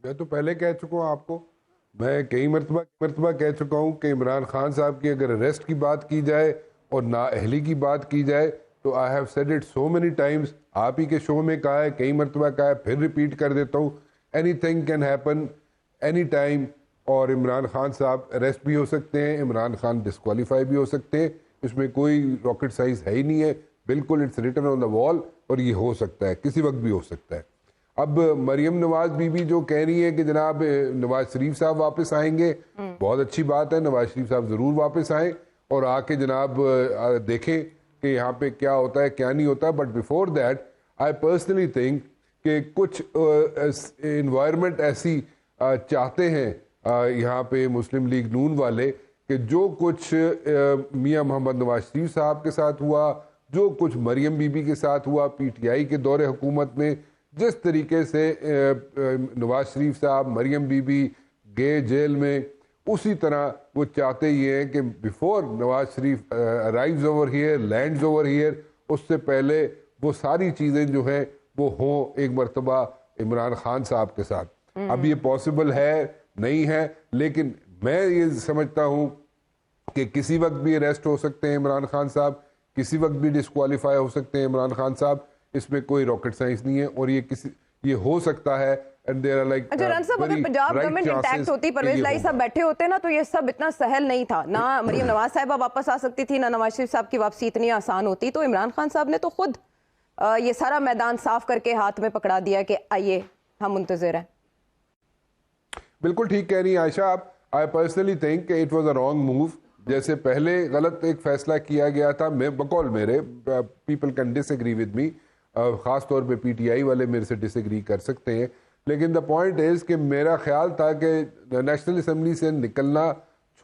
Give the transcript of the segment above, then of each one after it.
میں تو پہلے کہہ چکا ہوں آپ کو, میں کئی مرتبہ کہہ چکا ہوں کہ عمران خان صاحب کی اگر اریسٹ کی بات کی جائے اور نااہلی کی بات کی جائے تو I have said it so many Times, آپ ہی کے شو میں کہا ہے, کئی مرتبہ کہا ہے, پھر ریپیٹ کر دیتا ہوں, any thing can happen any time. اور عمران خان صاحب اریسٹ بھی ہو سکتے ہیں, عمران خان ڈسکوالیفائی بھی ہو سکتے ہیں, اس میں کوئی راکٹ سائنس ہے ہی نہیں ہے, بالکل اٹس ریٹن آن دا وال, اور یہ ہو سکتا ہے, کسی وقت بھی ہو سکتا ہے. اب مریم نواز بی بی جو کہہ رہی ہے کہ جناب نواز شریف صاحب واپس آئیں گے, بہت اچھی بات ہے, نواز شریف صاحب ضرور واپس آئیں اور آ کے جناب دیکھیں کہ یہاں پہ کیا ہوتا ہے کیا نہیں ہوتا. But before that I personally think کہ کچھ انوائرمنٹ ایسی چاہتے ہیں یہاں پہ مسلم لیگ نون والے کہ جو کچھ میاں محمد نواز شریف صاحب کے ساتھ ہوا, جو کچھ مریم بی بی کے ساتھ ہوا پی ٹی آئی کے دور حکومت میں, جس طریقے سے نواز شریف صاحب مریم بی بی گئے جیل میں, اسی طرح وہ چاہتے یہ ہیں کہ before Nawaz Sharif arrives over here, lands over here, اس سے پہلے وہ ساری چیزیں جو ہیں وہ ہوں ایک مرتبہ عمران خان صاحب کے ساتھ. اب یہ پاسبل ہے نہیں ہے, لیکن میں یہ سمجھتا ہوں کہ کسی وقت بھی اریسٹ ہو سکتے ہیں عمران خان صاحب, کسی وقت بھی ڈسکوالیفائی ہو سکتے ہیں عمران خان صاحب, اس میں کوئی راکٹ سائنس نہیں ہے, اور یہ ہو سکتا ہے. اچھا رن صاحب, اگر پنجاب گورنمنٹ انٹیکٹ ہوتی, پرویز لائی صاحب بیٹھے ہوتے نا, تو یہ سب اتنا سہل نہیں تھا, نہ مریم نواز صاحبہ واپس آ سکتی تھی, نہ نواز شریف صاحب کی واپسی اتنی آسان ہوتی. تو عمران خان صاحب نے تو خود یہ سارا میدان صاف کر کے ہاتھ میں پکڑا دیا کہ آئیے ہم منتظر ہیں. بالکل ٹھیک کہہ رہی ہیں عائشہ آپ. آئی پرسنلی تھنک کہ it was a wrong move. جیسے پہلے غلط ایک فیصلہ کیا گیا تھا, میں بقول میرے, people can disagree with me, خاص طور پہ پی ٹی آئی والے میرے سے ڈس ایگری کر سکتے ہیں, لیکن دا پوائنٹ از کہ میرا خیال تھا کہ نیشنل اسمبلی سے نکلنا,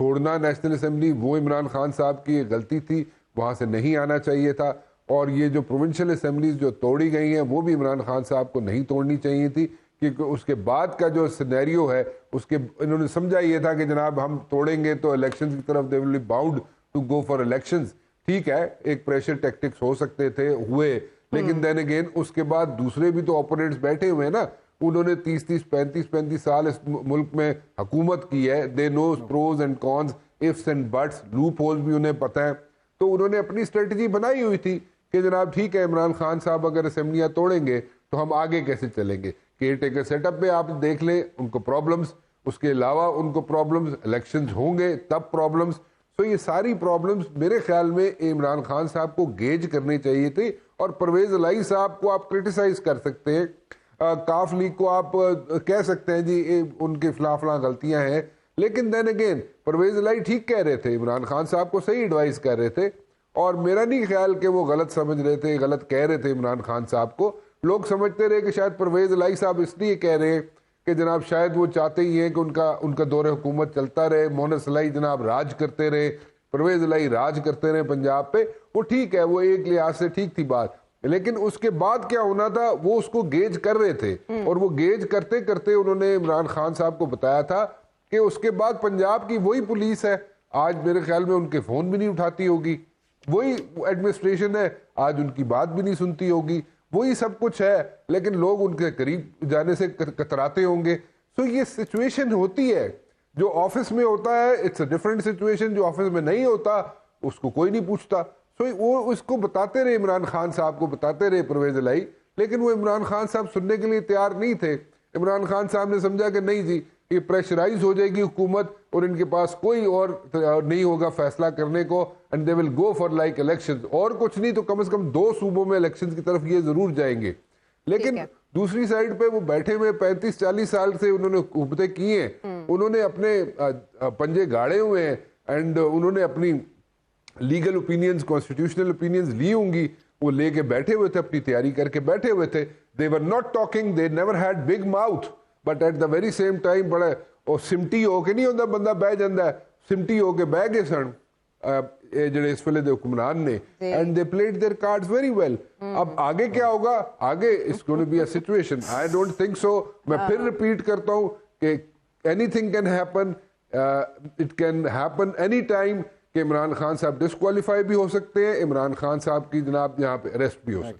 چھوڑنا نیشنل اسمبلی, وہ عمران خان صاحب کی غلطی تھی, وہاں سے نہیں آنا چاہیے تھا. اور یہ جو پروونشل اسمبلیز جو توڑی گئی ہیں وہ بھی عمران خان صاحب کو نہیں توڑنی چاہیے تھی, کیونکہ اس کے بعد کا جو سینیریو ہے اس کے انہوں نے سمجھا یہ تھا کہ جناب ہم توڑیں گے تو الیکشنز کی طرف they will be bound to go for elections. ٹھیک ہے, ایک پریشر ٹیکٹکس ہو سکتے تھے, ہوئے, لیکن دین اگین اس کے بعد دوسرے بھی تو اوپوننٹس بیٹھے ہوئے ہیں نا, انہوں نے 35 سال اس ملک میں حکومت کی ہے. They knows pros and cons, ifs and buts, loopholes بھی انہیں پتہ ہے. تو انہوں نے اپنی اسٹریٹجی بنائی ہوئی تھی کہ جناب ٹھیک ہے عمران خان صاحب اگر اسمبلیاں توڑیں گے تو ہم آگے کیسے چلیں گے. کیئر ٹیکر سیٹ اپ پہ آپ دیکھ لیں ان کو پرابلمز, اس کے علاوہ ان کو پرابلمز, الیکشنز ہوں گے تب پرابلمز. سو یہ ساری پرابلمز میرے خیال میں عمران خان صاحب کو گیج کرنے چاہیے تھے. اور پرویز الہی صاحب کو آپ کرٹیسائز کر سکتے ہیں, کاف لیگ کو آپ کہہ سکتے ہیں جی ان کی فلاں غلطیاں ہیں, لیکن دین اگین پرویز الہی ٹھیک کہہ رہے تھے, عمران خان صاحب کو صحیح ایڈوائز کر رہے تھے, اور میرا نہیں خیال کہ وہ غلط سمجھ رہے تھے, غلط کہہ رہے تھے عمران خان صاحب کو. لوگ سمجھتے رہے کہ شاید پرویز الہی صاحب اس لیے کہہ رہے ہیں کہ جناب شاید وہ چاہتے ہی ہیں کہ ان کا دور حکومت چلتا رہے, مونس الہی جناب راج کرتے رہے, پرویز الہی راج کرتے رہے پنجاب پہ. وہ ٹھیک ہے, وہ ایک لحاظ سے ٹھیک تھی بات, لیکن اس کے بعد کیا ہونا تھا وہ اس کو گیج کر رہے تھے, اور وہ گیج کرتے کرتے انہوں نے عمران خان صاحب کو بتایا تھا کہ اس کے بعد پنجاب کی وہی پولیس ہے, آج میرے خیال میں ان کے فون بھی نہیں اٹھاتی ہوگی, وہی ایڈمنسٹریشن ہے, آج ان کی بات بھی نہیں سنتی ہوگی, وہی سب کچھ ہے, لیکن لوگ ان کے قریب جانے سے کتراتے ہوں گے. سو یہ سچویشن ہوتی ہے, جو آفس میں ہوتا ہے اٹس اے ڈفرینٹ سچویشن, جو آفس میں نہیں ہوتا اس کو کوئی نہیں پوچھتا. سو وہ اس کو بتاتے رہے, عمران خان صاحب کو بتاتے رہے پرویز الہی, لیکن وہ عمران خان صاحب سننے کے لیے تیار نہیں تھے. عمران خان صاحب نے سمجھا کہ نہیں جی یہ پریشرائز ہو جائے گی حکومت اور ان کے پاس کوئی اور نہیں ہوگا فیصلہ کرنے کو, and they will go for like elections, اور کچھ نہیں تو کم از کم 2 صوبوں میں الیکشنز کی طرف یہ ضرور جائیں گے. لیکن دوسری سائڈ پہ وہ بیٹھے ہوئے 35-40 سال سے انہوں نے حکومتیں کی ہیں, انہوں نے اپنے پنجے گاڑے ہوئے ہیں, اینڈ انہوں نے اپنی لیگل اوپینینز, کانسٹیٹیوشنل اوپینینز لی ہوں گی, وہ لے کے بیٹھے ہوئے تھے, اپنی تیاری کر کے بیٹھے ہوئے تھے. they were not talking, they never had big mouth, but at the very same time بڑے اور سمٹی ہو کے نہیں ہوتا بندہ بہ جاندہ ہے, سمٹی ہو کے بہ گئے سن جڑے اس ویلے دے حکمران نے, and they played their cards very well. اب آگے کیا ہوگا, آگے it's going to be a situation, I don't think so. میں پھر ریپیٹ کرتا ہوں کہ anything can happen, it can happen any time کہ عمران خان صاحب ڈسکوالیفائی بھی ہو سکتے ہیں, عمران خان صاحب کی جناب یہاں پہ اریسٹ بھی ہو سکتے ہیں.